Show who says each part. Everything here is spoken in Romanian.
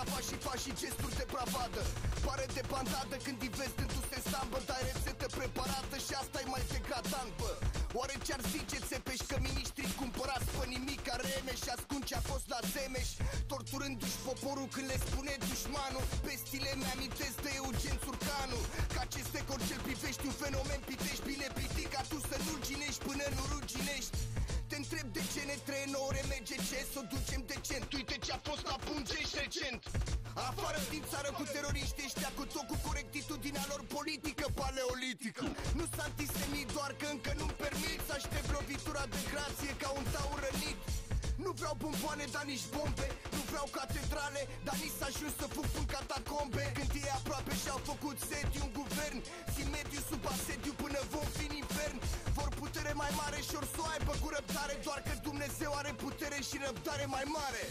Speaker 1: cravați și faci și gesturi de bravadă. Pare de bandadă când îi vezi dându-se în sambă, dai rețetă preparată și asta e mai degradant, bă. Oare ce-ar zice țepeși că miniștrii cumpărați pe nimic ca Remeș și ascund ce-a fost la Zemeș, torturându-și poporul când le spune dușmanul. Bestile mi-amintesc de Eugen Țurcanu, că acest decor ce-l privești un fenomen pitești. Bine pitic ca tu să nu ginești până nu ruginești. Te întreb de ce ne trăie ore MGC, să o ducem decent. Uite ce-a fost la Pungești recent. Afară din țară cu teroriști ăștia, cu tot cu corectitudinea lor politică paleolitică. Nu s-a antisemit, doar că încă nu-mi permit să aștept lovitura de grație ca un taur rănit. Nu vreau bomboane, dar nici bombe. Nu vreau catedrale, dar nici să ajung să fug în catacombe. Când ei aproape și-au făcut sediu un guvern, zi mediu sub asediu până vom fi în infern. Vor putere mai mare și or să o aibă cu răbdare, doar că Dumnezeu are putere și răbdare mai mare.